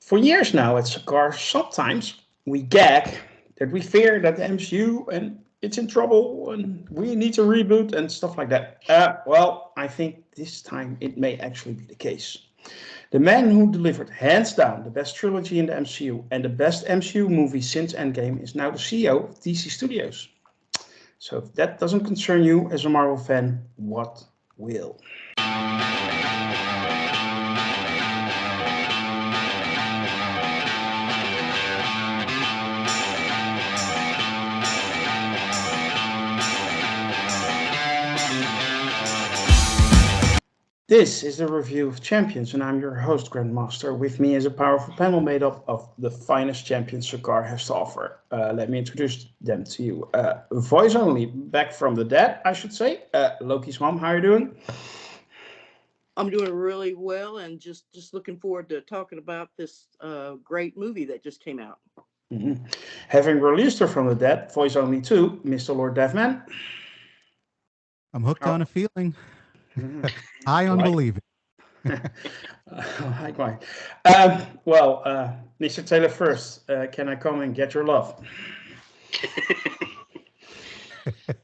For years now at Sakar, sometimes we gag that we fear that the MCU and it's in trouble and we need to reboot and stuff like that. Well, I think this time it may actually be the case. The man who delivered hands down the best trilogy in the MCU and the best MCU movie since Endgame is now the CEO of DC Studios. So if that doesn't concern you as a Marvel fan, what will? This is the review of Champions, and I'm your host, Grandmaster. With me is a powerful panel made up of the finest champions Sakar has to offer. Let me introduce them to you. Voice only, back from the dead, I should say. Lokismom, how are you doing? I'm doing really well, and just looking forward to talking about this great movie that just came out. Mm-hmm. Having released her from the dead, voice only too, Mr. Lord Devman. I'm hooked on a feeling. High on Like, believing. likewise. Mr. Taylor first, can I come and get your love?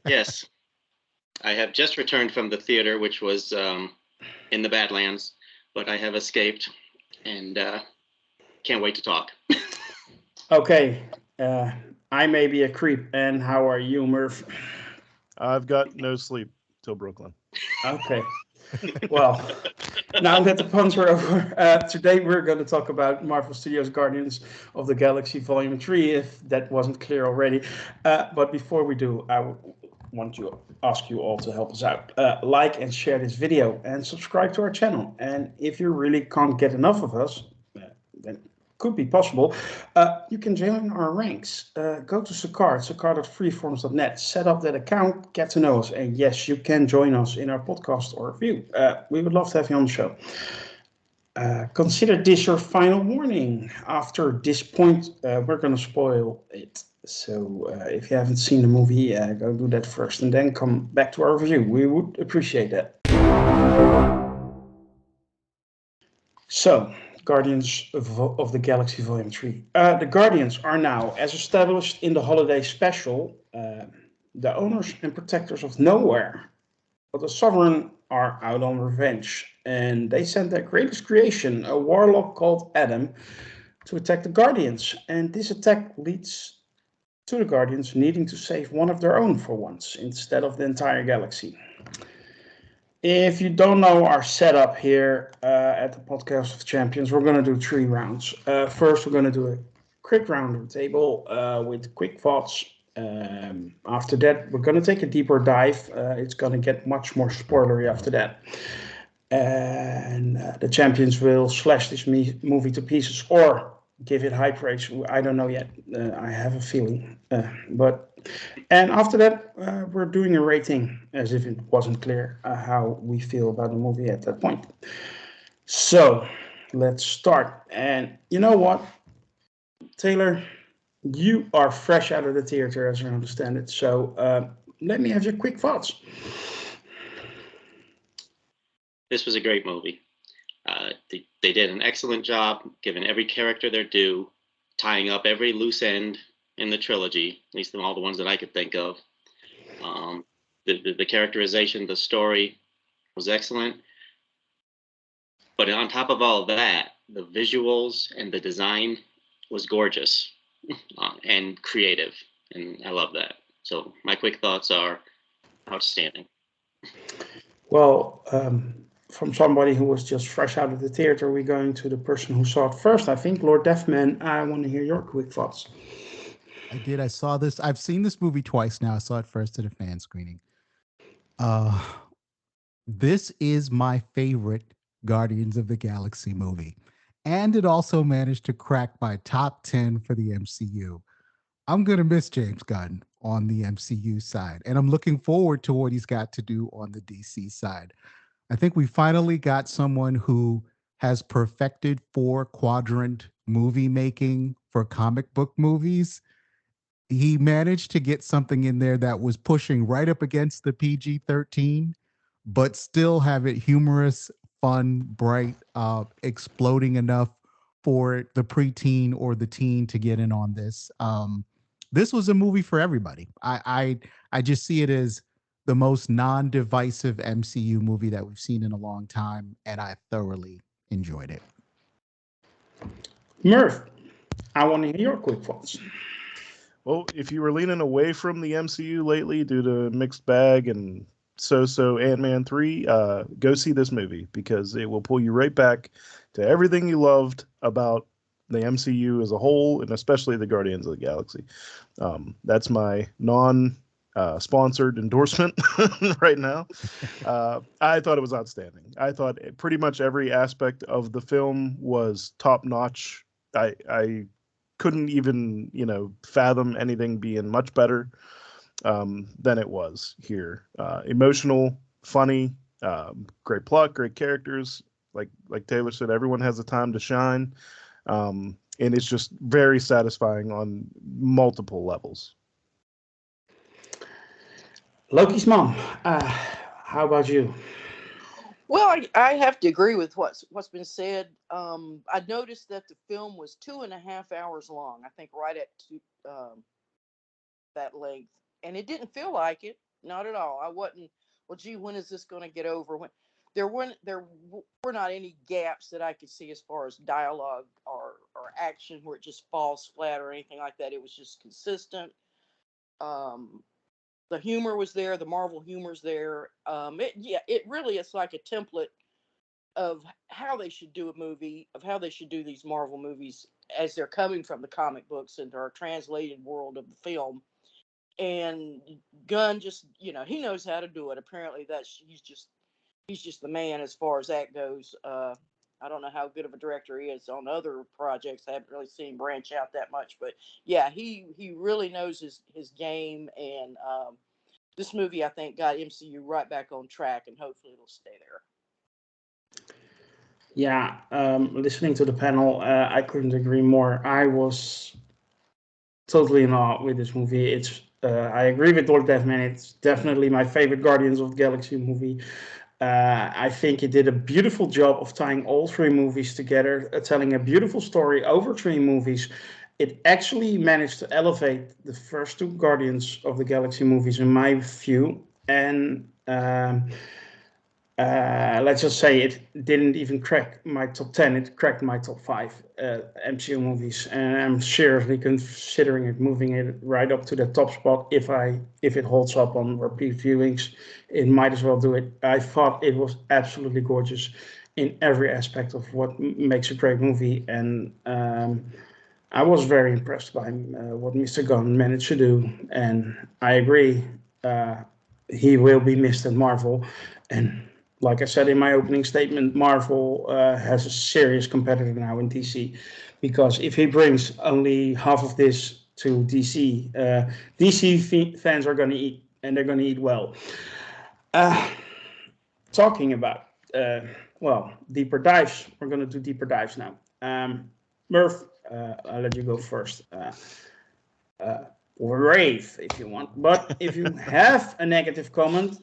Yes, I have just returned from the theater, which was in the Badlands, but I have escaped and can't wait to talk. Okay, I may be a creep, and how are you, Merv? I've got no sleep till Brooklyn. Okay, well, now that the puns are over, today we're going to talk about Marvel Studios' Guardians of the Galaxy Volume 3, if that wasn't clear already. But before we do, I want to ask you all to help us out. Like and share this video and subscribe to our channel. And if you really can't get enough of us, then could be possible, you can join our ranks. Go to Sakar, sakar.freeforms.net, set up that account, get to know us, and yes, you can join us in our podcast or review. We would love to have you on the show. Consider this your final warning. After this point, we're going to spoil it. So if you haven't seen the movie, go do that first and then come back to our review. We would appreciate that. So, Guardians of the Galaxy Volume 3. The Guardians are now, as established in the holiday special, the owners and protectors of nowhere. But the Sovereign are out on revenge, and they sent their greatest creation, a warlock called Adam, to attack the Guardians. And this attack leads to the Guardians needing to save one of their own for once, instead of the entire galaxy. If you don't know our setup here at the Podcast of Champions, we're going to do 3 rounds. First, we're going to do a quick round of the table with quick thoughts. After that, we're going to take a deeper dive. It's going to get much more spoilery after that. And the champions will slash this movie to pieces or give it high praise. I don't know yet. I have a feeling. And after that, we're doing a rating as if it wasn't clear how we feel about the movie at that point. So let's start. And you know what, Taylor, you are fresh out of the theater, as I understand it. So let me have your quick thoughts. This was a great movie. They did an excellent job giving every character their due, tying up every loose end in the trilogy, at least in all the ones that I could think of. The characterization, the story was excellent. But on top of all of that, the visuals and the design was gorgeous and creative. And I love that. So my quick thoughts are outstanding. Well, from somebody who was just fresh out of the theater, we're going to the person who saw it first. I think, Lord Deafman, I want to hear your quick thoughts. I did. I saw this. I've seen this movie twice now. I saw it first at a fan screening. This is my favorite Guardians of the Galaxy movie. And it also managed to crack my top 10 for the MCU. I'm going to miss James Gunn on the MCU side. And I'm looking forward to what he's got to do on the DC side. I think we finally got someone who has perfected 4-quadrant movie making for comic book movies. He managed to get something in there that was pushing right up against the PG-13, but still have it humorous, fun, bright, exploding enough for the preteen or the teen to get in on this. This was a movie for everybody. I just see it as the most non-divisive MCU movie that we've seen in a long time, and I thoroughly enjoyed it. Merv, I want to hear your quick thoughts. Well, if you were leaning away from the MCU lately due to mixed bag and so Ant-Man 3, go see this movie because it will pull you right back to everything you loved about the MCU as a whole, and especially the Guardians of the Galaxy. That's my non-sponsored endorsement right now. I thought it was outstanding. I thought pretty much every aspect of the film was top-notch. I couldn't even, fathom anything being much better than it was here. Emotional, funny, great plot, great characters. Like Taylor said, everyone has a time to shine, and it's just very satisfying on multiple levels. Lokismom, how about you? Well, I have to agree with what's been said. I noticed that the film was 2.5 hours long. I think right at that length, and it didn't feel like it. Not at all. I wasn't. Well, gee, when is this going to get over? When there were not any gaps that I could see as far as dialogue or action where it just falls flat or anything like that. It was just consistent. Um, the humor was there. The Marvel humor's there. It really is like a template of how they should do a movie, of how they should do these Marvel movies as they're coming from the comic books into our translated world of the film. And Gunn just, he knows how to do it. Apparently, he's just the man as far as that goes. I don't know how good of a director he is on other projects. I haven't really seen him branch out that much, but yeah, he really knows his game. And this movie, I think, got MCU right back on track, and hopefully it'll stay there. Yeah, listening to the panel, I couldn't agree more. I was totally in awe with this movie. I agree with Lord Devman. It's definitely my favorite Guardians of the Galaxy movie. I think it did a beautiful job of tying all three movies together, telling a beautiful story over three movies. It actually managed to elevate the first two Guardians of the Galaxy movies, in my view, and let's just say it didn't even crack my top 10. It cracked my top 5 MCU movies, and I'm seriously considering it, moving it right up to the top spot. If it holds up on repeat viewings, it might as well do it. I thought it was absolutely gorgeous in every aspect of what makes a great movie, and I was very impressed by what Mr. Gunn managed to do, and I agree. Uh, he will be missed at Marvel, and like I said in my opening statement, Marvel has a serious competitor now in DC, because if he brings only half of this to DC, DC fans are going to eat, and they're going to eat well. Talking about, deeper dives, we're going to do deeper dives now. Murph, I'll let you go first. Or rave if you want, but if you have a negative comment,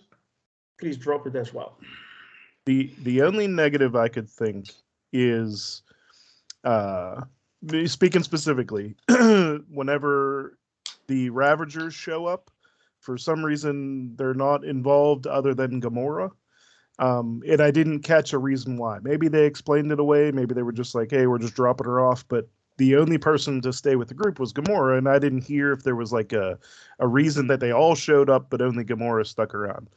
please drop it as well. The only negative I could think is, speaking specifically, whenever the Ravagers show up, for some reason they're not involved other than Gamora. And I didn't catch a reason why. Maybe they explained it away. Maybe they were just like, hey, we're just dropping her off. But the only person to stay with the group was Gamora, and I didn't hear if there was like a reason that they all showed up, but only Gamora stuck around.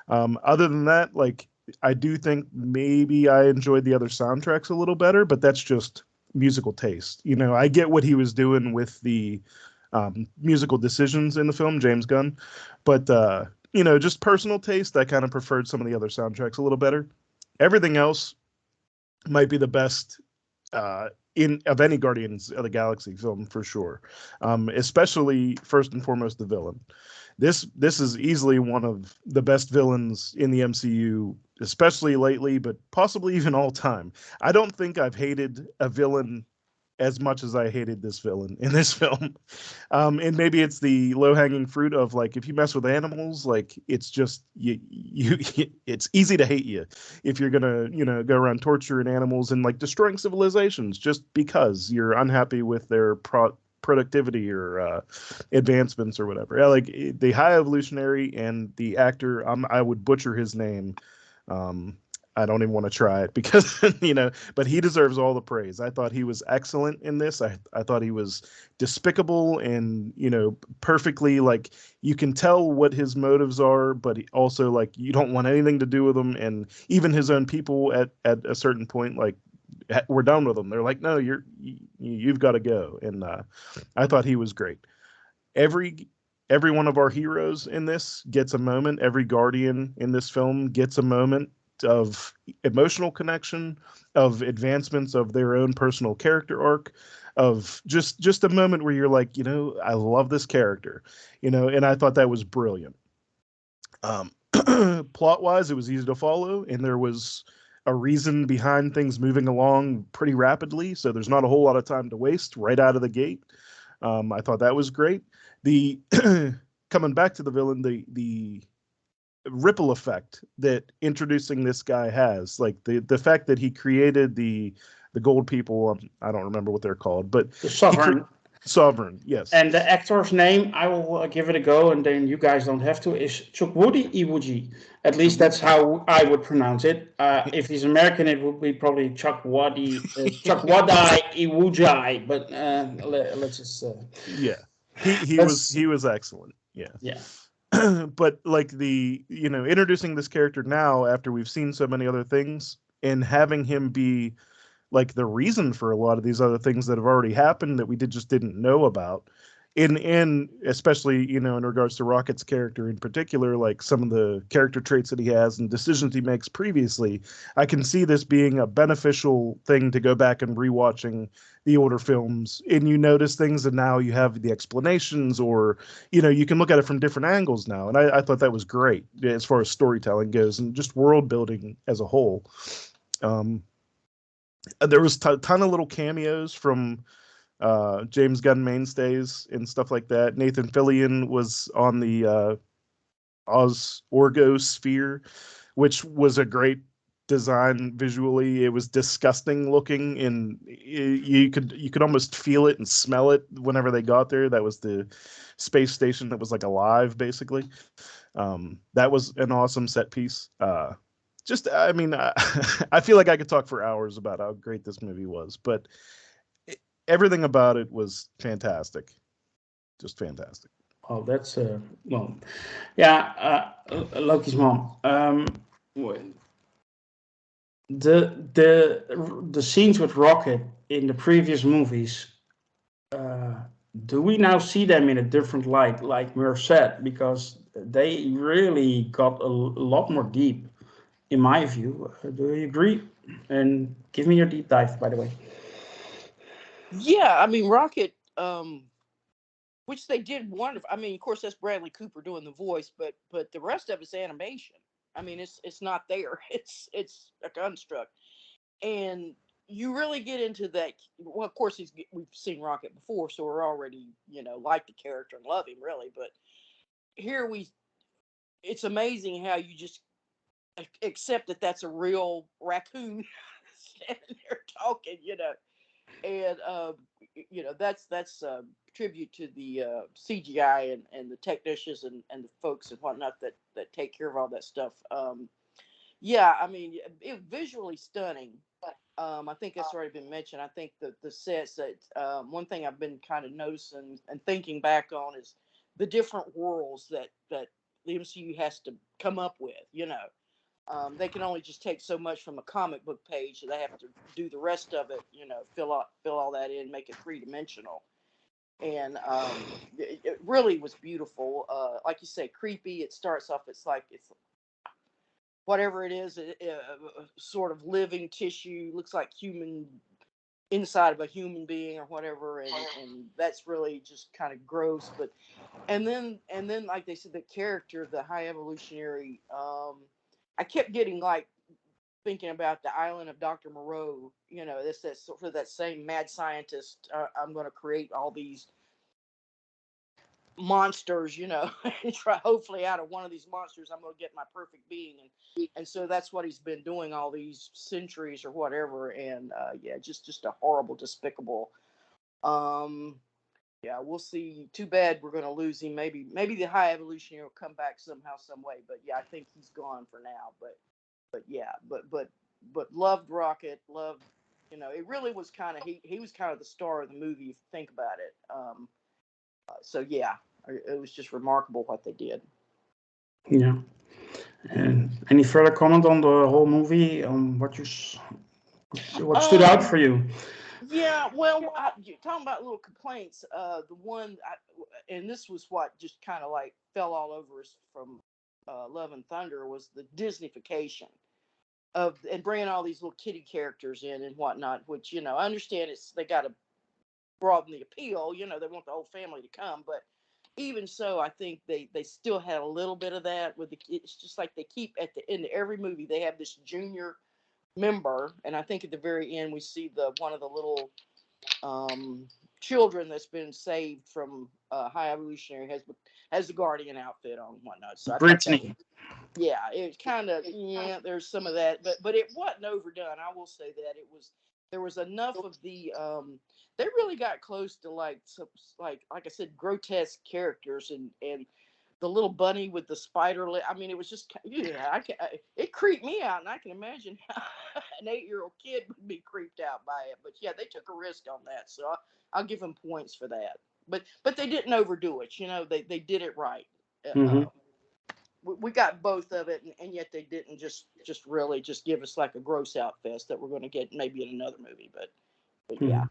Other than that, like, I do think maybe I enjoyed the other soundtracks a little better, but that's just musical taste. I get what he was doing with the musical decisions in the film, James Gunn, but just personal taste, I kind of preferred some of the other soundtracks a little better. Everything else might be the best of any Guardians of the Galaxy film for sure. Especially first and foremost the villain. This is easily one of the best villains in the MCU, especially lately, but possibly even all time. I don't think I've hated a villain as much as I hated this villain in this film. And maybe it's the low hanging fruit of like, if you mess with animals, like it's just it's easy to hate you if you're gonna, go around torturing animals and like destroying civilizations just because you're unhappy with their productivity or advancements or whatever. Yeah, like the High Evolutionary and the actor, I would butcher his name. Um, I don't even want to try it because, but he deserves all the praise. I thought he was excellent in this. I thought he was despicable and, perfectly like you can tell what his motives are, but also like you don't want anything to do with him. And even his own people at a certain point, like we're done with him. They're like, no, you've got to go. And I thought he was great. Every one of our heroes in this gets a moment. Every guardian in this film gets a moment of emotional connection, of advancements of their own personal character arc, of just a moment where you're like, I love this character, and I thought that was brilliant. Plot wise, it was easy to follow, and there was a reason behind things moving along pretty rapidly, so there's not a whole lot of time to waste right out of the gate. I thought that was great. The coming back to the villain, the ripple effect that introducing this guy has, like the fact that he created the gold people. I don't remember what they're called, but The Sovereign. Sovereign, yes. And the actor's name, I will give it a go, and then you guys don't have to, is Chukwudi Iwuji. At least that's how I would pronounce it. If he's American, it would be probably Chukwudi Iwuji, but let's just... Yeah, he was That's... he was excellent. Yeah. Yeah. But like the introducing this character now after we've seen so many other things and having him be like the reason for a lot of these other things that have already happened that we just didn't know about. In especially in regards to Rocket's character in particular, like some of the character traits that he has and decisions he makes previously, I can see this being a beneficial thing to go back and rewatching the older films, and you notice things, and now you have the explanations, or you can look at it from different angles now, and I thought that was great as far as storytelling goes and just world building as a whole. Um, there was a ton of little cameos from James Gunn mainstays and stuff like that. Nathan Fillion was on the Oz Orgo sphere, which was a great design visually. It was disgusting looking, and you could almost feel it and smell it whenever they got there. That was the space station that was like alive, basically. That was an awesome set piece. I mean, I feel like I could talk for hours about how great this movie was, but everything about it was fantastic, just fantastic. Oh, that's well, yeah. Lokismom. The scenes with Rocket in the previous movies, uh, do we now see them in a different light, like Merv said, because they really got a lot more deep, in my view. Do you agree? And give me your deep dive, by the way. Yeah, I mean Rocket, which they did wonderful. I mean, of course, that's Bradley Cooper doing the voice, but the rest of it's animation. I mean, it's not there. It's a construct, and you really get into that. Well, of course, we've seen Rocket before, so we're already like the character and love him really. But here it's amazing how you just accept that that's a real raccoon standing there talking, and that's tribute to the CGI and the technicians and the folks and whatnot that take care of all that stuff. Yeah, I mean, it visually stunning. I think that's already been mentioned. I think the sets that one thing I've been kind of noticing and thinking back on is the different worlds that the MCU has to come up with. They can only just take so much from a comic book page, so they have to do the rest of it. Fill all that in, make it 3 dimensional, and it really was beautiful. Like you say, creepy. It starts off. It's like it's whatever it is, sort of living tissue. Looks like human inside of a human being or whatever, and that's really just kind of gross. But and then like they said, the character, the high evolutionary. I kept getting like thinking about the island of Dr. Moreau. You know, that's sort of that same mad scientist. I'm going to create all these monsters, you know, and try hopefully out of one of these monsters I'm going to get my perfect being, and so that's what he's been doing all these centuries or whatever. And yeah, just a horrible, despicable. Um, yeah, we'll see. Too bad we're going to lose him. Maybe the High Evolutionary will come back somehow, some way. But yeah, I think he's gone for now. But yeah, but loved Rocket. Loved, you know, it really was kind of he was kind of the star of the movie if you think about it. So yeah, it was just remarkable what they did. Yeah. And any further comment on the whole movie? What stood out for you? Yeah, well, you're talking about little complaints. The one, and this was what just kind of like fell all over us from Love and Thunder, was the Disneyfication of and bringing all these little kitty characters in and whatnot. Which, you know, I understand they got to broaden the appeal. You know, they want the whole family to come, but even so, I think they still had a little bit of that with the. It's just like they keep at the end of every movie they have this junior member, and I think at the very end we see the one of the little um, children that's been saved from High Evolutionary has the Guardian outfit on and whatnot. So I thought that, Brittany. yeah, it's kind of, yeah, there's some of that, but it wasn't overdone. I will say that there was enough of the they really got close to like some, like I said, grotesque characters, and the little bunny with the spider leg. I mean, it was just, yeah, it creeped me out, and I can imagine how an 8-year-old kid would be creeped out by it. But yeah, they took a risk on that, so I'll give them points for that. But they didn't overdo it. You know, they did it right. Mm-hmm. We got both of it, and yet they didn't just really just give us like a gross out fest that we're going to get maybe in another movie. But yeah.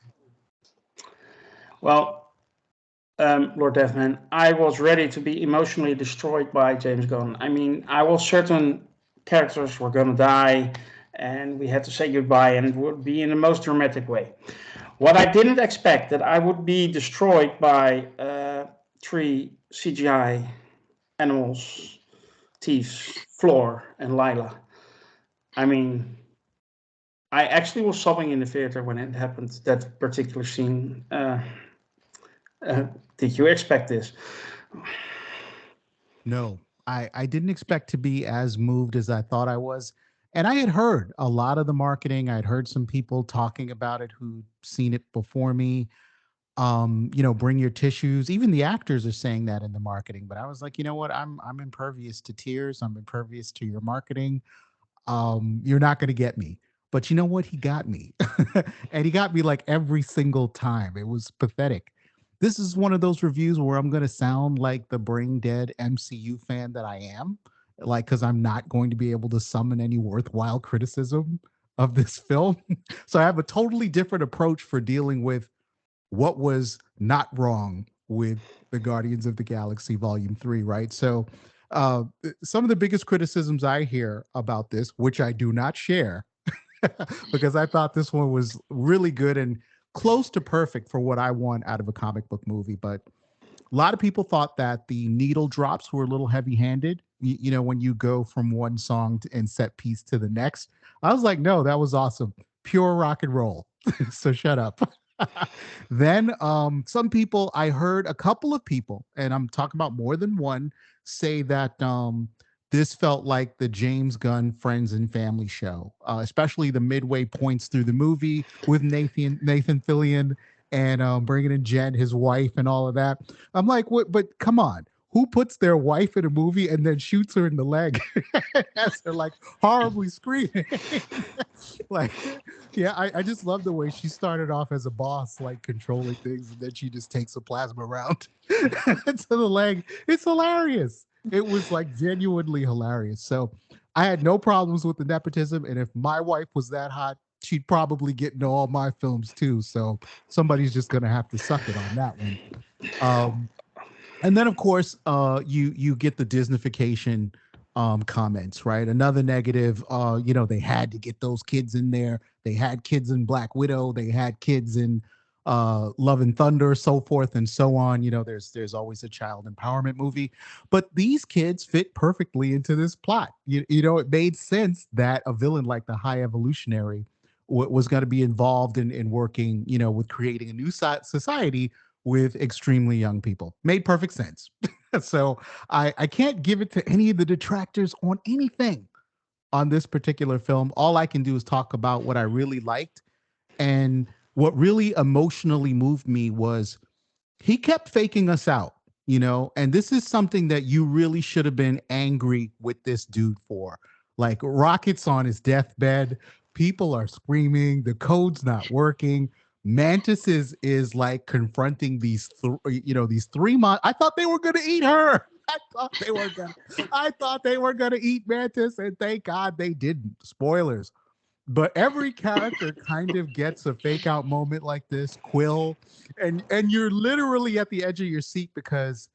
Well, Lord Deathman, I was ready to be emotionally destroyed by James Gunn. I mean, I was certain characters were going to die, and we had to say goodbye, and it would be in the most dramatic way. What I didn't expect that I would be destroyed by 3 CGI animals, thieves, Floor and Lila. I mean, I actually was sobbing in the theater when it happened, that particular scene. Did you expect this? No, I didn't expect to be as moved as I thought I was. And I had heard a lot of the marketing. I'd heard some people talking about it who'd seen it before me. Bring your tissues. Even the actors are saying that in the marketing. But I was like, you know what? I'm impervious to tears. I'm impervious to your marketing. You're not going to get me. But you know what? He got me. And he got me like every single time. It was pathetic. This is one of those reviews where I'm going to sound like the brain dead MCU fan that I am, like, because I'm not going to be able to summon any worthwhile criticism of this film. So I have a totally different approach for dealing with what was not wrong with the Guardians of the Galaxy Volume 3, right? So some of the biggest criticisms I hear about this, which I do not share, because I thought this one was really good and close to perfect for what I want out of a comic book movie. But a lot of people thought that the needle drops were a little heavy handed. When you go from one song and set piece to the next. I was like, no, that was awesome. Pure rock and roll. So shut up. Then some people, I heard a couple of people, and I'm talking about more than one, say that this felt like the James Gunn Friends and Family show, especially the midway points through the movie with Nathan Fillion and bringing in Jen, his wife, and all of that. I'm like, what? But come on. Who puts their wife in a movie and then shoots her in the leg as they're like horribly screaming? Like, yeah, I just love the way she started off as a boss, like controlling things, and then she just takes a plasma round to the leg. It's hilarious. It was like genuinely hilarious. So I had no problems with the nepotism. And if my wife was that hot, she'd probably get into all my films too. So somebody's just gonna have to suck it on that one. And then of course, you get the Disneyfication comments, right? Another negative, they had to get those kids in there. They had kids in Black Widow. They had kids in Love and Thunder, so forth and so on. You know, there's always a child empowerment movie, but these kids fit perfectly into this plot. You know, it made sense that a villain like the High Evolutionary was going to be involved in working, you know, with creating a new society with extremely young people. Made perfect sense. So I can't give it to any of the detractors on anything on this particular film. All I can do is talk about what I really liked. And what really emotionally moved me was he kept faking us out, you know, and this is something that you really should have been angry with this dude for. Like, Rocket's on his deathbed, people are screaming, the code's not working. Mantis is like confronting these these I thought they were gonna eat her. I thought they were gonna eat Mantis, and thank God they didn't. Spoilers. But every character kind of gets a fake out moment like this. Quill, and you're literally at the edge of your seat because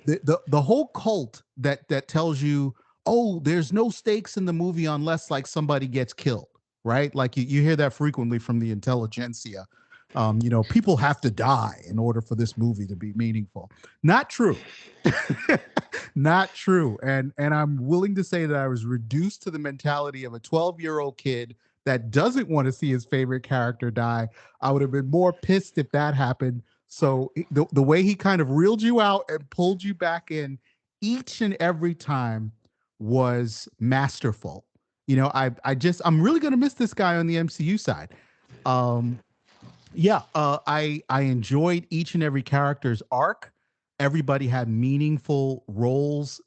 the whole cult that tells you, oh, there's no stakes in the movie unless like somebody gets killed, right? Like you hear that frequently from the intelligentsia. You know, people have to die in order for this movie to be meaningful. Not true. Not true. And I'm willing to say that I was reduced to the mentality of a 12-year-old kid that doesn't want to see his favorite character die. I would have been more pissed if that happened. So the way he kind of reeled you out and pulled you back in each and every time was masterful. You know, I'm really gonna miss this guy on the MCU side. Um, I enjoyed each and every character's arc. Everybody had meaningful roles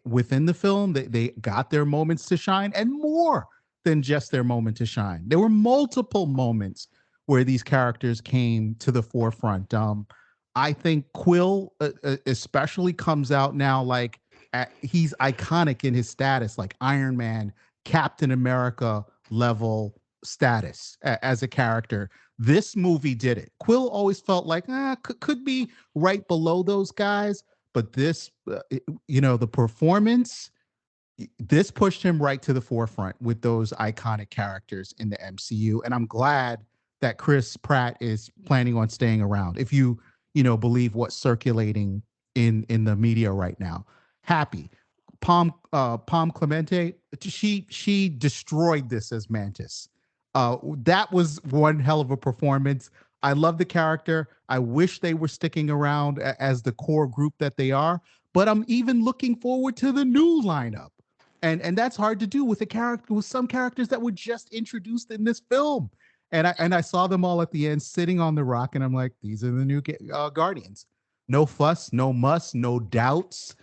within the film. They got their moments to shine, and more than just their moment to shine. There were multiple moments where these characters came to the forefront. I think Quill especially comes out now like he's iconic in his status, like Iron Man, Captain America level status as a character. This movie did it. Quill always felt like could be right below those guys, but this, the performance, this pushed him right to the forefront with those iconic characters in the MCU. And I'm glad that Chris Pratt is planning on staying around. If believe what's circulating in the media right now. Happy. Palm Clemente, she destroyed this as Mantis. That was one hell of a performance. I love the character. I wish they were sticking around as the core group that they are, but I'm even looking forward to the new lineup. And that's hard to do with some characters that were just introduced in this film. And I saw them all at the end sitting on the rock, and I'm like, these are the new Guardians. No fuss, no muss, no doubts.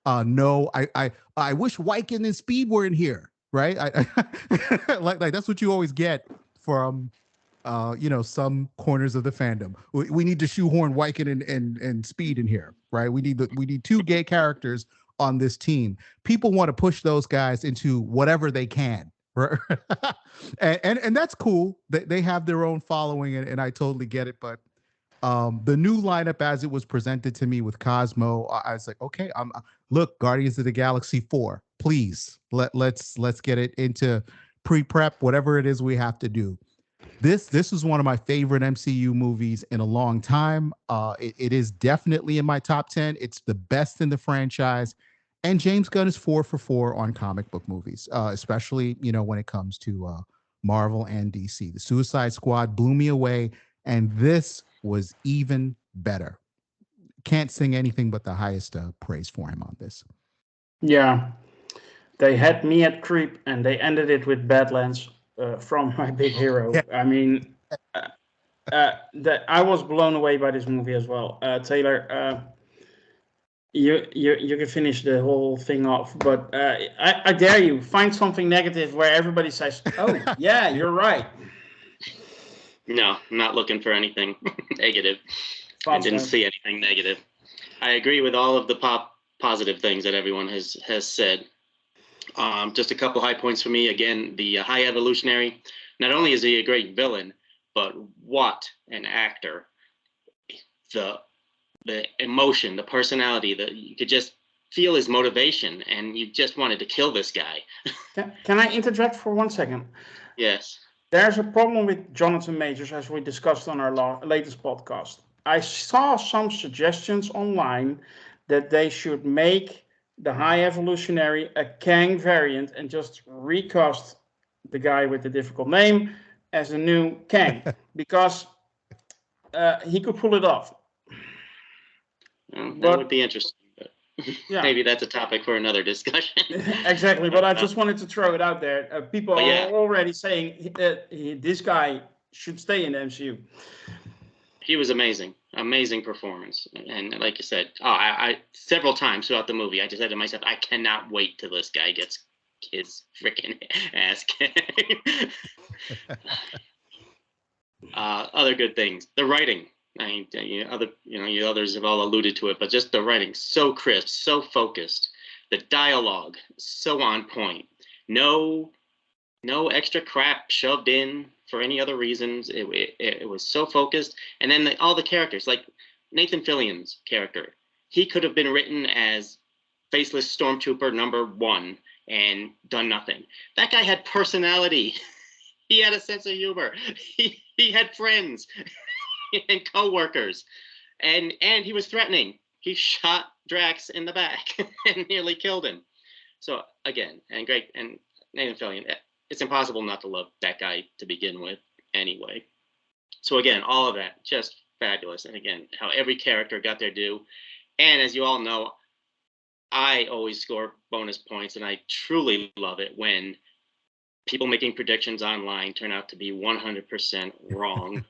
No, I wish Wyken and Speed were in here, right? Like that's what you always get from some corners of the fandom. We need to shoehorn Wyken and Speed in here, right? We need two gay characters on this team. People want to push those guys into whatever they can, right? and that's cool. They have their own following, and I totally get it. But the new lineup as it was presented to me with Cosmo, I was like, okay, look, Guardians of the Galaxy 4, please let's get it into pre-prep, whatever it is we have to do. This is one of my favorite MCU movies in a long time. It is definitely in my top 10. It's the best in the franchise. And James Gunn is 4 for 4 on comic book movies, especially, when it comes to Marvel and DC. The Suicide Squad blew me away, and this was even better. Can't sing anything but the highest praise for him on this. Yeah, they had me at creep, and they ended it with Badlands from My Big Hero. Yeah. I mean, I was blown away by this movie as well. Taylor, you can finish the whole thing off, but I dare you find something negative where everybody says, "Oh, yeah, you're right." No, I'm not looking for anything negative. I didn't see anything negative. I agree with all of the positive things that everyone has said. Just a couple high points for me. Again, the High Evolutionary. Not only is he a great villain, but what an actor. The emotion, the personality, you could just feel his motivation, and you just wanted to kill this guy. Can I interject for 1 second? Yes. There's a problem with Jonathan Majors, as we discussed on our latest podcast. I saw some suggestions online that they should make the High Evolutionary a Kang variant and just recast the guy with the difficult name as a new Kang, because he could pull it off. Well, that But would be interesting. But yeah, maybe that's a topic for another discussion. exactly. But I just wanted to throw it out there. People But are yeah, already saying that this guy should stay in the MCU. he was amazing, amazing performance. And like you said, I several times throughout the movie, I just said to myself, I cannot wait till this guy gets his freaking ass kicked. Other good things, the writing. I mean, you others have all alluded to it, but just the writing, so crisp, so focused. The dialogue, so on point. No extra crap shoved in for any other reasons. It was so focused. And then all the characters, like Nathan Fillion's character, he could have been written as faceless stormtrooper #1 and done nothing. That guy had personality. He had a sense of humor. He had friends and coworkers, and he was threatening. He shot Drax in the back and nearly killed him. So again, and great, and Nathan Fillion, it's impossible not to love that guy to begin with anyway. So again, all of that, just fabulous. And again, how every character got their due. And as you all know, I always score bonus points, and I truly love it when people making predictions online turn out to be 100% wrong.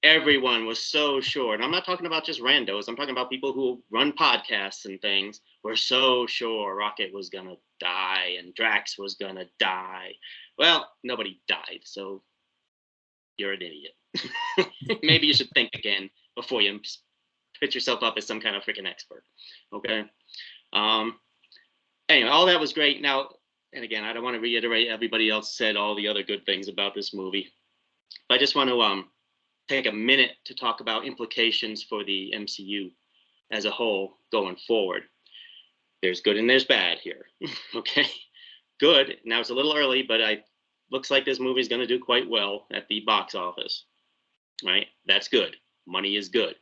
Everyone was so sure. And I'm not talking about just randos. I'm talking about people who run podcasts and things. Were so sure Rocket was going to die and Drax was going to die. Well, nobody died. So you're an idiot. Maybe you should think again before you put yourself up as some kind of freaking expert. Okay. Anyway, all that was great. Now, and again, I don't want to reiterate everybody else said all the other good things about this movie. But I just want to take a minute to talk about implications for the MCU as a whole going forward. There's good and there's bad here. Okay. Good. Now it's a little early, but looks like this movie is going to do quite well at the box office. Right? That's good. Money is good.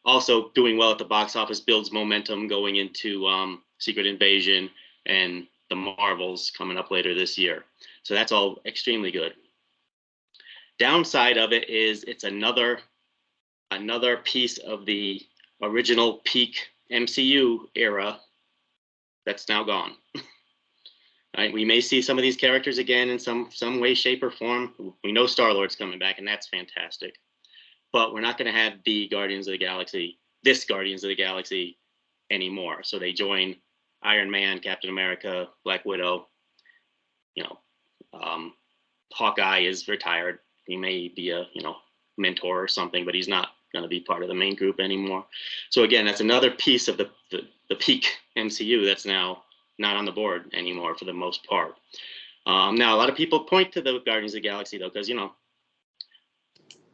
Also, doing well at the box office builds momentum going into Secret Invasion and the Marvels coming up later this year. So that's all extremely good. Downside of it is it's another piece of the original peak MCU era that's now gone. Right? We may see some of these characters again in some way, shape, or form. We know Star-Lord's coming back, and that's fantastic. But we're not going to have this Guardians of the Galaxy anymore. So they join Iron Man, Captain America, Black Widow. Hawkeye is retired. He may be a mentor or something, but he's not going to be part of the main group anymore. So again, that's another piece of the peak MCU that's now not on the board anymore for the most part. Now, a lot of people point to the Guardians of the Galaxy, though, because,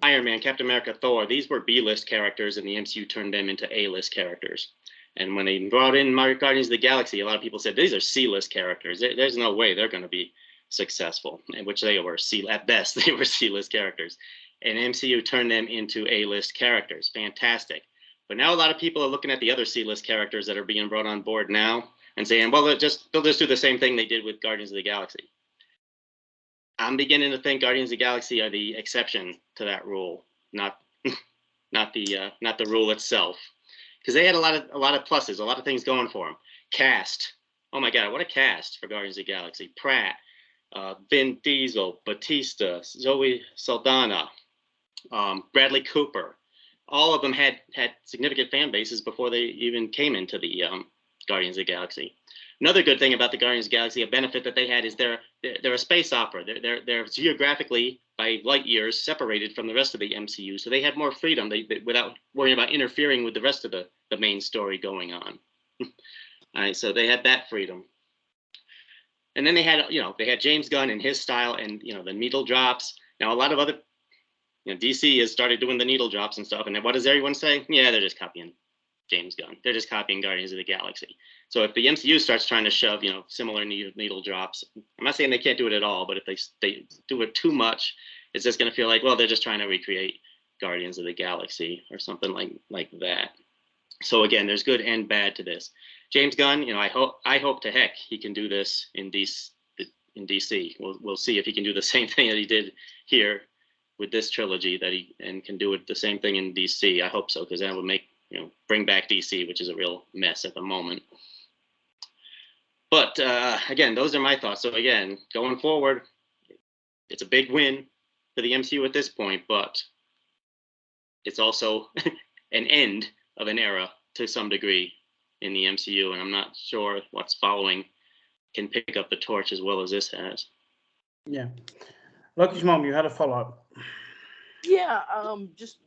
Iron Man, Captain America, Thor, these were B-list characters, and the MCU turned them into A-list characters. And when they brought in Guardians of the Galaxy, a lot of people said, these are C-list characters. There's no way they're going to be successful, which they were. At best, they were C-list characters. And MCU turned them into A-list characters. Fantastic. But now a lot of people are looking at the other C-list characters that are being brought on board now and saying, well, they'll just do the same thing they did with Guardians of the Galaxy. I'm beginning to think Guardians of the Galaxy are the exception to that rule, not the rule itself, because they had a lot of pluses, a lot of things going for them. Cast, oh my God, what a cast for Guardians of the Galaxy! Pratt, Vin Diesel, Batista, Zoe Saldana, Bradley Cooper. All of them had significant fan bases before they even came into the Guardians of the Galaxy. Another good thing about the Guardians of the Galaxy, a benefit that they had, is they're a space opera. They're geographically by light years separated from the rest of the MCU, so they had more freedom without worrying about interfering with the rest of the main story going on. All right, so they had that freedom. And then they had James Gunn and his style, and the needle drops. Now a lot of other DC has started doing the needle drops and stuff, and then what does everyone say? Yeah, they're just copying James Gunn. They're just copying Guardians of the Galaxy. So if the MCU starts trying to shove, similar needle drops, I'm not saying they can't do it at all, but if they do it too much, it's just going to feel like, well, they're just trying to recreate Guardians of the Galaxy or something like that. So again, there's good and bad to this. James Gunn, I hope to heck he can do this in DC. We'll see if he can do the same thing that he did here with this trilogy and can do it the same thing in DC. I hope so, because that would make bring back DC, which is a real mess at the moment. But again, those are my thoughts. So again, going forward, it's a big win for the MCU at this point, but it's also an end of an era to some degree in the MCU, and I'm not sure what's following can pick up the torch as well as this has. Yeah. Lokismom, you had a follow-up. Yeah, just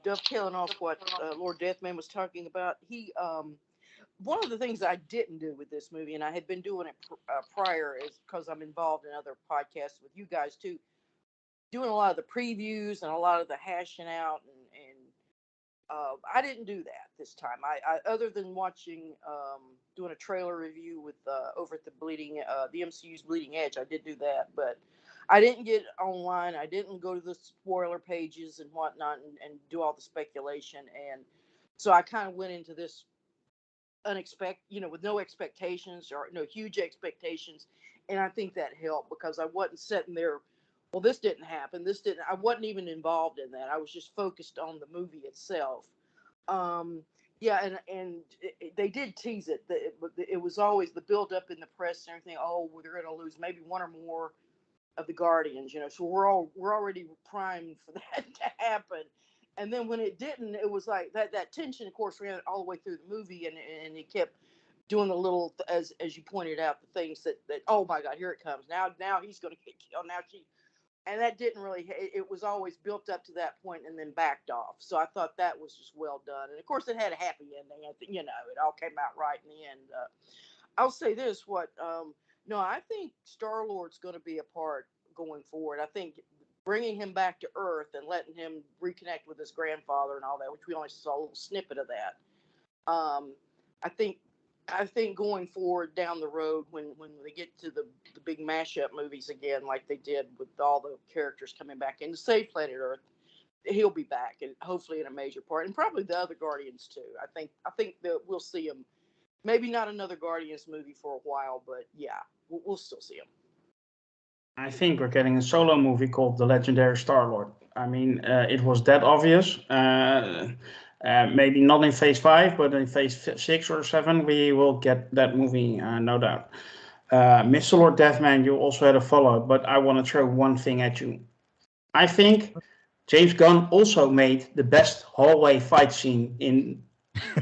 dovetailing off what Lord Deathman was talking about. He one of the things I didn't do with this movie, and I had been doing it prior, is because I'm involved in other podcasts with you guys too, doing a lot of the previews and a lot of the hashing out, and I didn't do that this time. I other than watching, doing a trailer review with over at the MCU's Bleeding Edge, I did do that, but I didn't get online. I didn't go to the spoiler pages and whatnot and do all the speculation, and so I kind of went into this with no expectations or no huge expectations, and I think that helped because I wasn't sitting there. Well, this didn't happen. This didn't. I wasn't even involved in that. I was just focused on the movie itself. Yeah, and they did tease it. It was always the build up in the press and everything. Oh, well, they're going to lose maybe one or more of the Guardians, so we're already primed for that to happen. And then when it didn't, it was like that tension, of course, ran all the way through the movie, and he kept doing the little, as you pointed out, the things that oh my God, here it comes now he's going to get killed, now she, and that didn't really, it was always built up to that point and then backed off. So I thought that was just well done, and of course it had a happy ending. It all came out right in the end. I'll say this: no, I think Star-Lord's going to be a part going forward. I think bringing him back to Earth and letting him reconnect with his grandfather and all that, which we only saw a little snippet of that. I think going forward down the road, when they get to the big mashup movies again, like they did with all the characters coming back in to save Planet Earth, he'll be back, and hopefully in a major part, and probably the other Guardians too. I think that we'll see him. Maybe not another Guardians movie for a while, but yeah, we'll still see him. I think we're getting a solo movie called The Legendary Star-Lord. I mean, it was that obvious. Maybe not in Phase 5, but in Phase 6 or 7, we will get that movie, no doubt. Mr. Lord Deathman, you also had a follow-up, but I want to throw one thing at you. I think James Gunn also made the best hallway fight scene in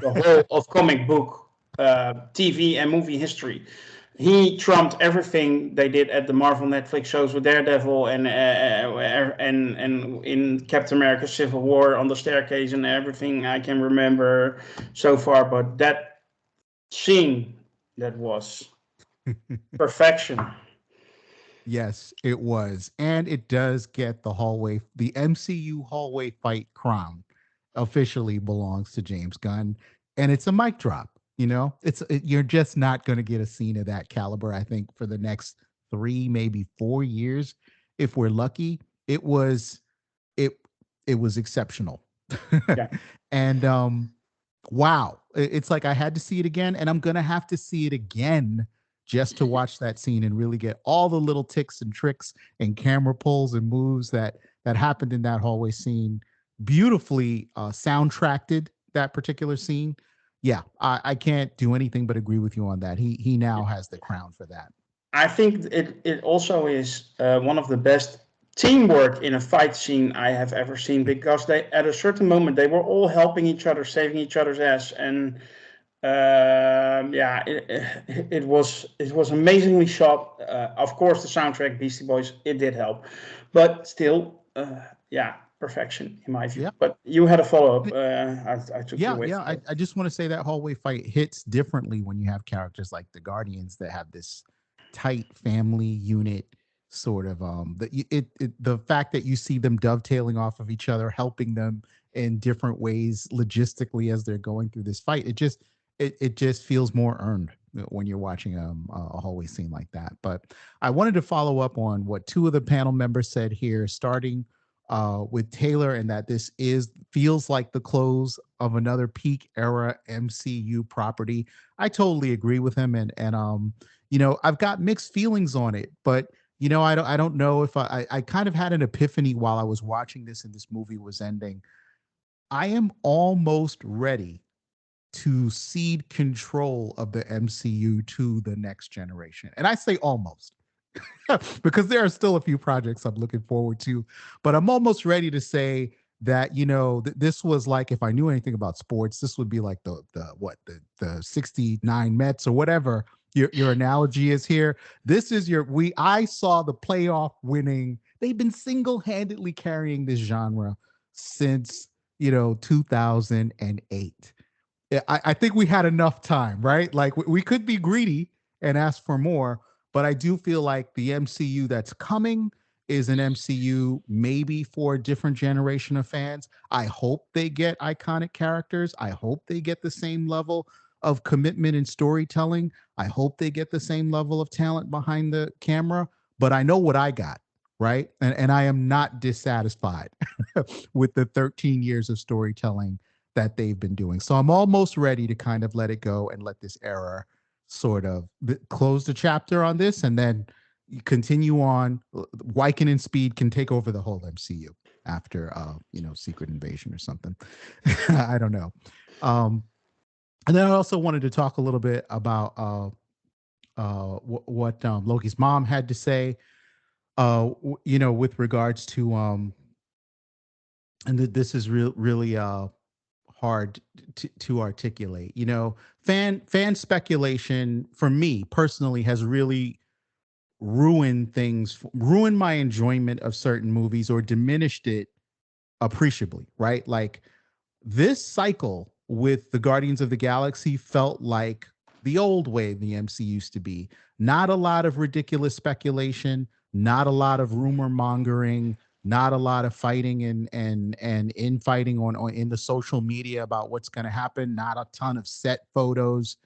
the whole of comic book, TV, and movie history. He trumped everything they did at the Marvel Netflix shows with Daredevil and in Captain America: Civil War on the staircase and everything I can remember so far. But that scene, that was perfection. Yes, it was. And it does get the MCU hallway fight crown officially belongs to James Gunn. And it's a mic drop. You're just not going to get a scene of that caliber, I think, for the next 3, maybe 4 years. If we're lucky, it was exceptional. Yeah. And wow, it's like I had to see it again, and I'm going to have to see it again just to watch that scene and really get all the little ticks and tricks and camera pulls and moves that happened in that hallway scene. Beautifully soundtracked that particular scene. Yeah, I can't do anything but agree with you on that. He now has the crown for that. I think it also is one of the best teamwork in a fight scene I have ever seen, because they, at a certain moment, they were all helping each other, saving each other's ass, and yeah, it was amazingly shot. Of course, the soundtrack, Beastie Boys, it did help, but still, yeah, perfection in my view. Yeah. But you had a follow up. I took you away. Yeah. I just want to say that hallway fight hits differently when you have characters like the Guardians that have this tight family unit sort of the fact that you see them dovetailing off of each other, helping them in different ways logistically as they're going through this fight. It just feels more earned when you're watching a hallway scene like that. But I wanted to follow up on what two of the panel members said here, starting with Taylor, and that this feels like the close of another peak era MCU property. I totally agree with him, and I've got mixed feelings on it, but I don't know if I kind of had an epiphany while I was watching this and this movie was ending. I am almost ready to cede control of the MCU to the next generation. And I say almost because there are still a few projects I'm looking forward to, but I'm almost ready to say that this was like, if I knew anything about sports, this would be like the 69 Mets or whatever your analogy is here. This is I saw the playoff winning. They've been single-handedly carrying this genre since 2008. I think we had enough time, right? Like we could be greedy and ask for more, but I do feel like the MCU that's coming is an MCU maybe for a different generation of fans. I hope they get iconic characters. I hope they get the same level of commitment and storytelling. I hope they get the same level of talent behind the camera, but I know what I got, right? And I am not dissatisfied with the 13 years of storytelling that they've been doing. So I'm almost ready to kind of let it go and let this era sort of close the chapter on this and then continue on. Wyken and Speed can take over the whole MCU after Secret Invasion or something. I don't know. And then I also wanted to talk a little bit about what Loki's mom had to say with regards to and this is really hard to articulate. Fan speculation for me personally has really ruined my enjoyment of certain movies or diminished it appreciably, right? Like this cycle with the Guardians of the Galaxy felt like the old way the MC used to be. Not a lot of ridiculous speculation, not a lot of rumor mongering, not a lot of fighting and infighting on in the social media about what's going to happen, not a ton of set photos.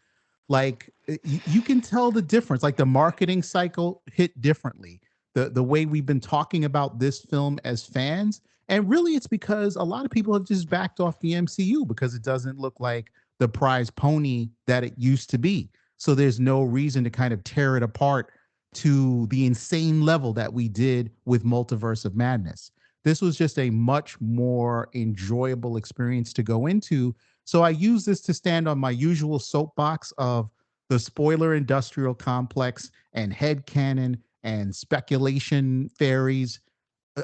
Like you can tell the difference. Like the marketing cycle hit differently. The way we've been talking about this film as fans, and really it's because a lot of people have just backed off the MCU because it doesn't look like the prize pony that it used to be. So there's no reason to kind of tear it apart to the insane level that we did with Multiverse of Madness. This was just a much more enjoyable experience to go into. So I use this to stand on my usual soapbox of the spoiler industrial complex and headcanon and speculation fairies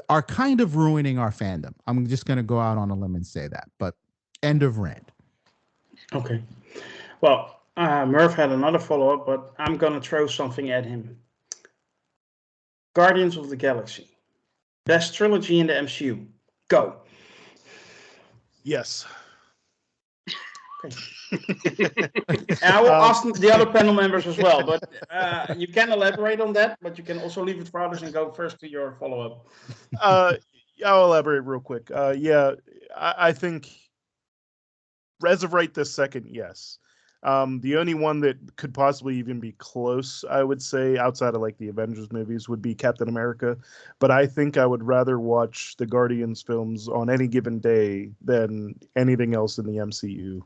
are kind of ruining our fandom. I'm just going to go out on a limb and say that, but end of rant. Okay. Well, Merv had another follow-up, but I'm going to throw something at him. Guardians of the Galaxy. Best trilogy in the MCU. Go. Yes. Okay. And I will ask the other panel members as well, but you can elaborate on that, but you can also leave it for others and go first to your follow-up. I'll elaborate real quick. I think as of right this second, yes. The only one that could possibly even be close, I would say, outside of like the Avengers movies, would be Captain America. But I think I would rather watch the Guardians films on any given day than anything else in the MCU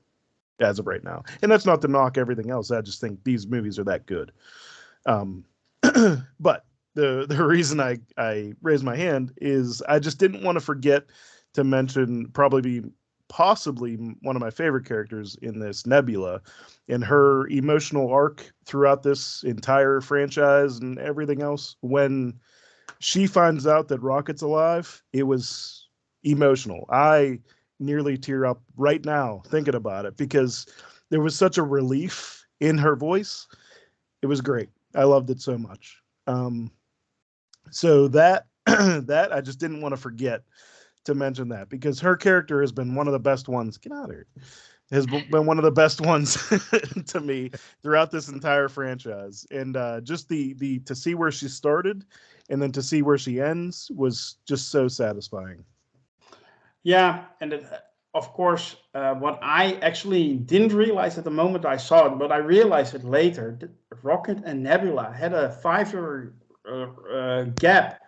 as of right now. And that's not to knock everything else. I just think these movies are that good. But the reason I raised my hand is I just didn't want to forget to mention possibly one of my favorite characters in this, Nebula, and her emotional arc throughout this entire franchise and everything else. When she finds out that Rocket's alive, it was emotional. I nearly tear up right now thinking about it because there was such a relief in her voice. It was great. I loved it so much. So that that I just didn't want to forget to mention that because her character has been one of the best ones. Get out of here. Has been one of the best ones to me throughout this entire franchise, and just the to see where she started and then to see where she ends was just so satisfying. Yeah, and of course, what I actually didn't realize at the moment I saw it, but I realized it later. Rocket and Nebula had a 5 year gap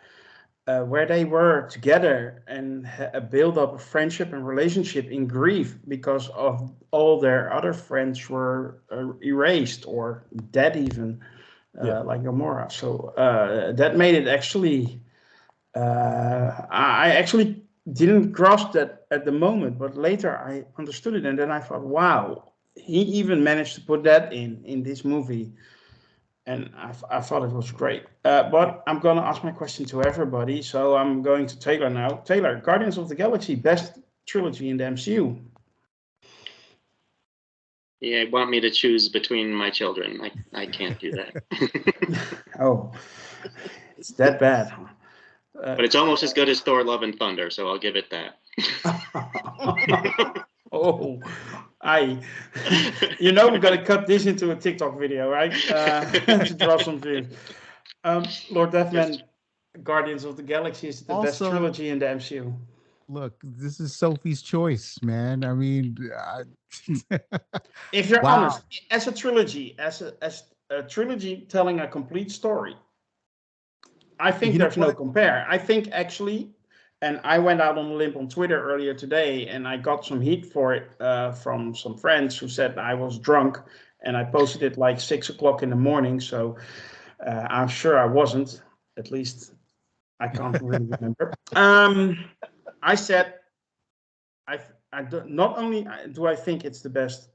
where they were together and build up a friendship and relationship in grief because of all their other friends were erased or dead even, like Gamora. So that made it actually. I actually didn't grasp that at the moment, but later I understood it, and then I thought, wow, he even managed to put that in this movie, and I thought it was great. But I'm going to ask my question to everybody, so I'm going to Taylor now. Taylor, Guardians of the Galaxy, best trilogy in the MCU. Yeah, want me to choose between my children. I can't do that. Oh, it's that bad, huh? But it's almost as good as Thor: Love and Thunder, so I'll give it that. Oh, I, we're gonna cut this into a TikTok video, right? To draw some views. Lord Deathman, Guardians of the Galaxy is the best Also, trilogy in the MCU. look, this is Sophie's choice, man. I mean, If you're wow. honest, as a trilogy, as a trilogy telling a complete story, I think You know there's no what? compare. I think actually, and I went out on a limb on Twitter earlier today, and I got some heat for it from some friends who said I was drunk, and I posted it like 6 o'clock in the morning. So I'm sure I wasn't. At least I can't really remember. I said not only do I think it's the best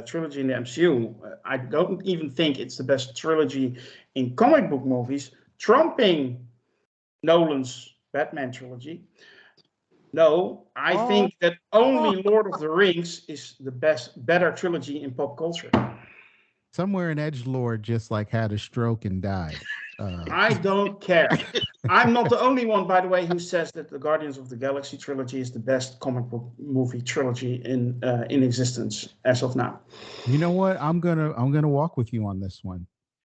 trilogy in the MCU, I don't even think it's the best trilogy in comic book movies, trumping Nolan's Batman trilogy. No, I Oh, think that only Lord of the Rings is the better trilogy in pop culture. somewhere an edge lord just like had a stroke and died. I don't care. I'm not the only one, by the way, who says that the Guardians of the Galaxy trilogy is the best comic book movie trilogy in existence as of now. You know what? I'm gonna walk with you on this one,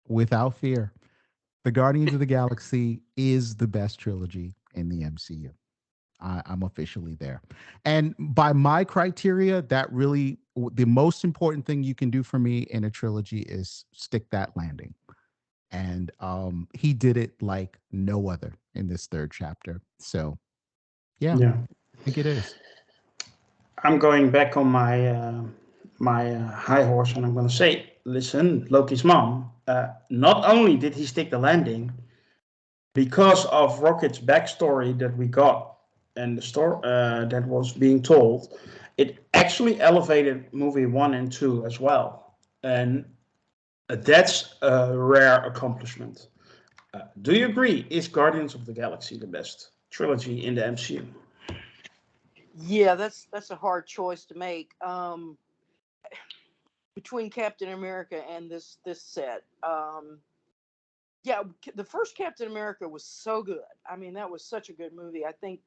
without fear. The Guardians of the Galaxy is the best trilogy in the MCU. I'm officially there. And by my criteria, that really the most important thing you can do for me in a trilogy is stick that landing. And he did it like no other in this third chapter. So yeah, Yeah, I think it is. I'm going back on my high horse, and I'm going to say, listen, Loki's mom. Not only did he stick the landing, because of Rocket's backstory that we got and the story that was being told, it actually elevated movie 1 and 2 as well, and that's a rare accomplishment. Do you agree? Is Guardians of the Galaxy the best trilogy in the MCU? Yeah, that's a hard choice to make. Between Captain America and this set. Yeah, the first Captain America was so good. I mean, that was such a good movie. I think,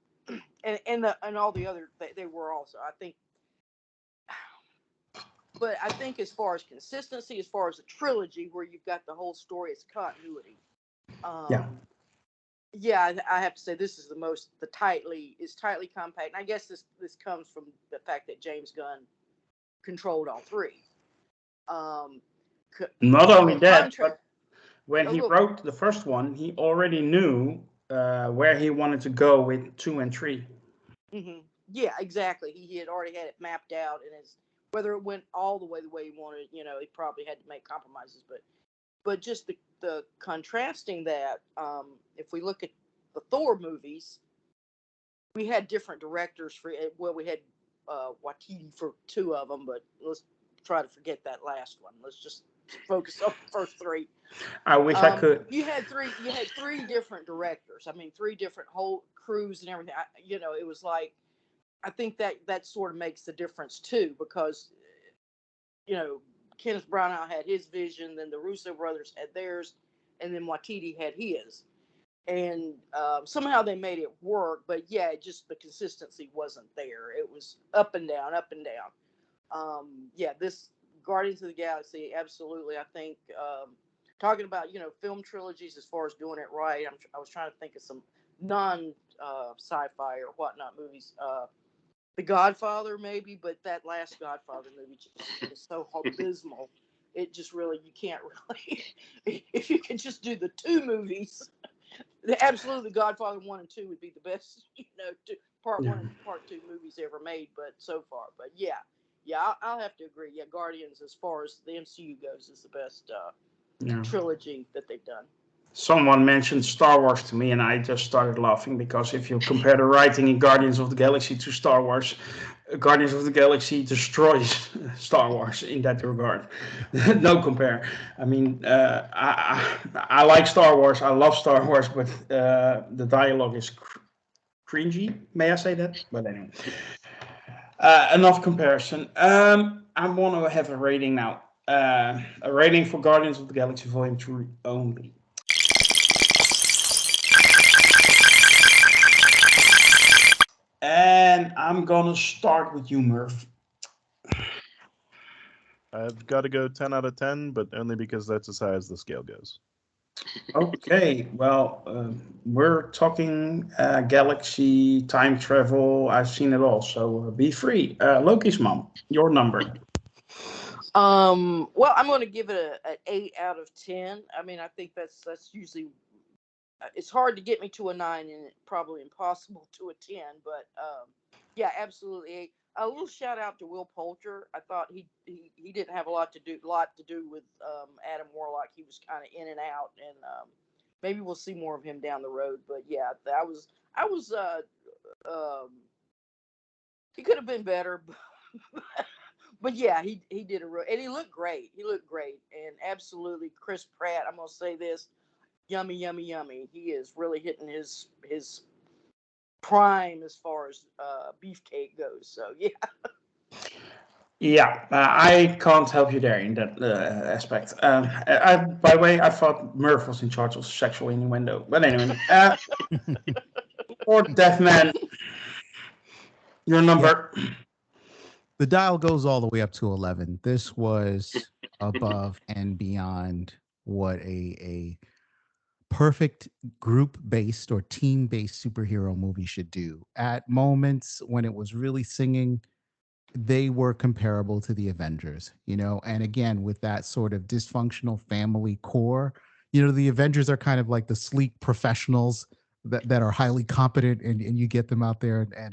and all the other they were also. I think, but I think as far as consistency, as far as a trilogy where you've got the whole story, it's continuity. Yeah. Yeah, I have to say this is the tightly compact. And I guess this comes from the fact that James Gunn controlled all three. Um, Not only that, contract. but when Oh, he go. wrote the first one, he already knew where he wanted to go with 2 and 3. Hmm. Yeah, exactly. He had already had it mapped out, and whether it went all the way he wanted, he probably had to make compromises. But just the contrasting that, if we look at the Thor movies, we had different directors for it. Well, we had Waititi for two of them, but let's try to forget that last one. Let's just focus on the first three. I wish I could. You had three different directors. I mean, three different whole crews and everything. It was like, I think that sort of makes the difference too, because you know Kenneth Branagh had his vision, then the Russo brothers had theirs, and then Waititi had his, and somehow they made it work. But yeah, just the consistency wasn't there. It was up and down, up and down. Yeah, this Guardians of the Galaxy, absolutely. I think talking about film trilogies as far as doing it right. I was trying to think of some non sci-fi or whatnot movies. The Godfather, maybe, but that last Godfather movie just was so abysmal. It just really, you can't really, if you can just do the two movies, absolutely Godfather 1 and 2 would be the best, part Yeah. 1 and part 2 movies ever made, but so far. But yeah, I'll have to agree. Yeah, Guardians, as far as the MCU goes, is the best Yeah. trilogy that they've done. Someone mentioned Star Wars to me, and I just started laughing because if you compare the writing in Guardians of the Galaxy to Star Wars, Guardians of the Galaxy destroys Star Wars in that regard. No compare. I mean, I like Star Wars. I love Star Wars, but the dialogue is cringy. May I say that? But anyway, enough comparison. I want to have a rating now. A rating for Guardians of the Galaxy Volume 3 only. And I'm gonna start with you, Merv. I've got to go 10 out of 10, but only because that's as high as the scale goes. Okay, well, we're talking galaxy, time travel. I've seen it all, so be free. Lokismom, your number. Well, I'm going to give it an 8 out of 10. I mean, I think that's usually, it's hard to get me to a 9 and probably impossible to a 10, but yeah, absolutely 8. A little shout out to Will Poulter. I thought he didn't have a lot to do with Adam Warlock. He was kind of in and out, and maybe we'll see more of him down the road. But yeah, I was um, he could have been better, but yeah, he did and he looked great. He looked great, and absolutely Chris Pratt. I'm gonna say this: yummy, yummy, yummy. He is really hitting his prime as far as beefcake goes. So yeah. Yeah, I can't help you there in that aspect. By the way, I thought Merv was in charge of sexual innuendo, but anyway, or Deathman, your number. The dial goes all the way up to 11. This was above and beyond what a perfect group based or team based superhero movie should do. At moments when it was really singing, they were comparable to the Avengers, and again, with that sort of dysfunctional family core, the Avengers are kind of like the sleek professionals that are highly competent, and you get them out there and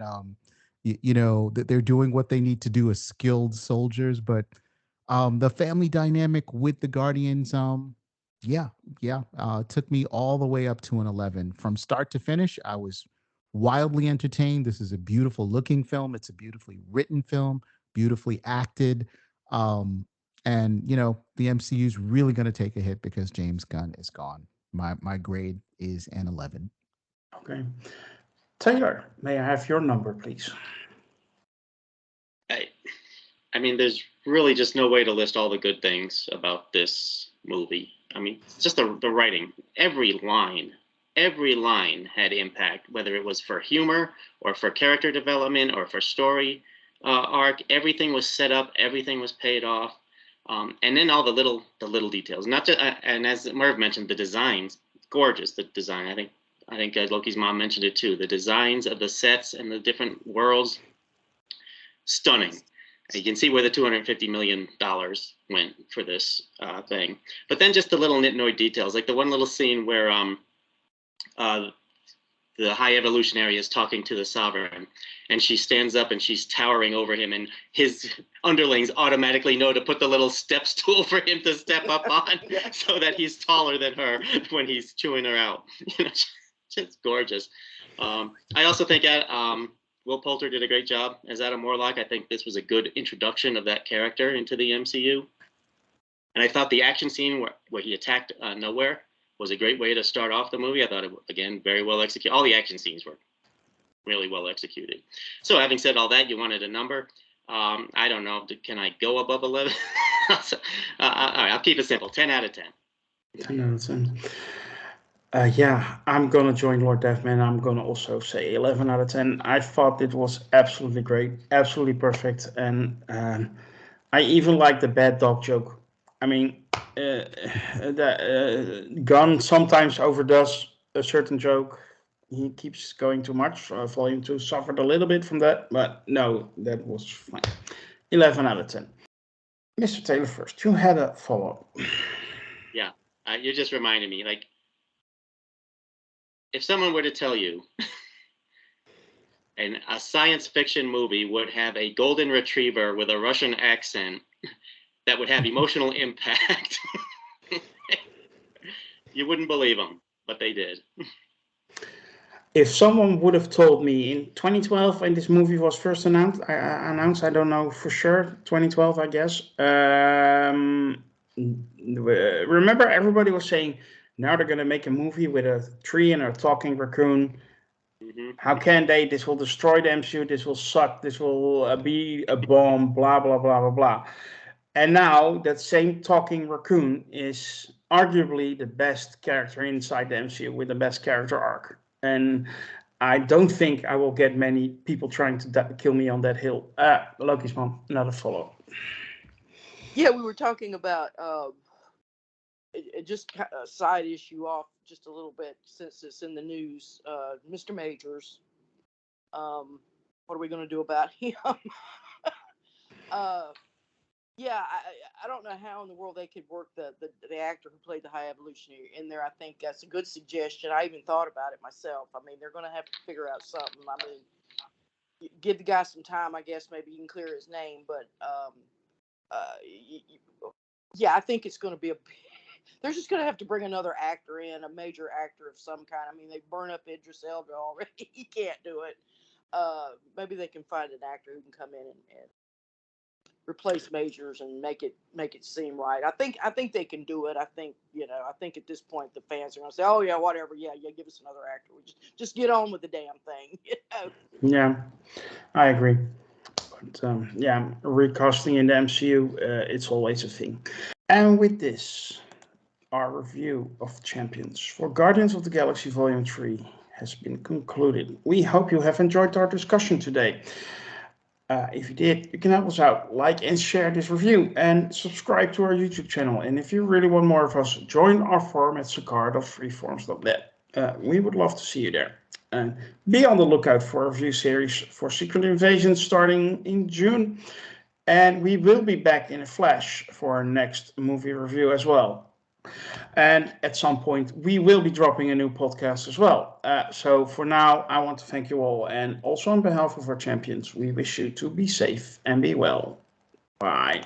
that they're doing what they need to do as skilled soldiers. But the family dynamic with the Guardians, yeah, yeah, took me all the way up to an 11 from start to finish. I was wildly entertained. This is a beautiful looking film. It's a beautifully written film, beautifully acted. And the MCU is really going to take a hit because James Gunn is gone. My grade is an 11. Okay, Taylor, may I have your number, please? I mean, there's really just no way to list all the good things about this movie. I mean, it's just the writing. Every line had impact, whether it was for humor or for character development or for story arc. Everything was set up, everything was paid off, and then all the little details. Not just and as Merv mentioned, the designs, gorgeous. The design, I think Lokismom mentioned it too. The designs of the sets and the different worlds, stunning. You can see where the $250 million went for this thing. But then just the little nitnoid details, like the one little scene where the High Evolutionary is talking to the Sovereign, and she stands up and she's towering over him, and his underlings automatically know to put the little step stool for him to step up on so that he's taller than her when he's chewing her out. Just gorgeous. I also think Will Poulter did a great job as Adam Warlock. I think this was a good introduction of that character into the MCU. And I thought the action scene where he attacked Nowhere was a great way to start off the movie. I thought it, again, very well executed. All the action scenes were really well executed. So having said all that, you wanted a number. I don't know. Can I go above 11? All right, I'll keep it simple. 10 out of 10. 10 out of 10. Yeah, I'm gonna join Lord Deathman. I'm gonna also say 11 out of 10. I thought it was absolutely great, absolutely perfect, and I even like the bad dog joke. I mean, the Gunn sometimes overdoes a certain joke. he keeps going too much. Volume 2 suffered a little bit from that, but no, that was fine. 11 out of 10. Mr. Taylor first. You had a follow-up. Yeah, you just reminded me. Like, if someone were to tell you, and a science fiction movie would have a golden retriever with a Russian accent that would have emotional impact, you wouldn't believe them, but they did. If someone would have told me in 2012 when this movie was first announced, I don't know for sure, 2012, I guess. Remember, everybody was saying, now they're going to make a movie with a tree and a talking raccoon. Mm-hmm. How can they? This will destroy the MCU. This will suck. This will be a bomb, blah, blah, blah, blah, blah. And now that same talking raccoon is arguably the best character inside the MCU with the best character arc. And I don't think I will get many people trying to kill me on that hill. Lokismom, another follow. Yeah, we were talking about just a side issue off just a little bit since it's in the news. Mr. Majors. What are we going to do about him? Yeah, I don't know how in the world they could work the actor who played the High Evolutionary in there. I think that's a good suggestion. I even thought about it myself. I mean, they're going to have to figure out something. I mean, give the guy some time, I guess. Maybe you can clear his name. But, yeah, I think it's going to be they're just going to have to bring another actor in, a major actor of some kind. I mean, they burn up Idris Elba already. He can't do it. Maybe they can find an actor who can come in and replace Majors and make it seem right. I think they can do it. I think at this point the fans are gonna say, oh yeah, whatever, yeah, give us another actor. We just get on with the damn thing. Yeah, I agree. But yeah, recasting in the MCU, it's always a thing. And with this, our review of Champions for Guardians of the Galaxy Volume 3 has been concluded. We hope you have enjoyed our discussion today. If you did, you can help us out. Like and share this review and subscribe to our YouTube channel. And if you really want more of us, join our forum at sakard.freeforums.net. We would love to see you there. And be on the lookout for a review series for Secret Invasion starting in June. And we will be back in a flash for our next movie review as well. And at some point, we will be dropping a new podcast as well. So for now, I want to thank you all. And also on behalf of our champions, we wish you to be safe and be well. Bye.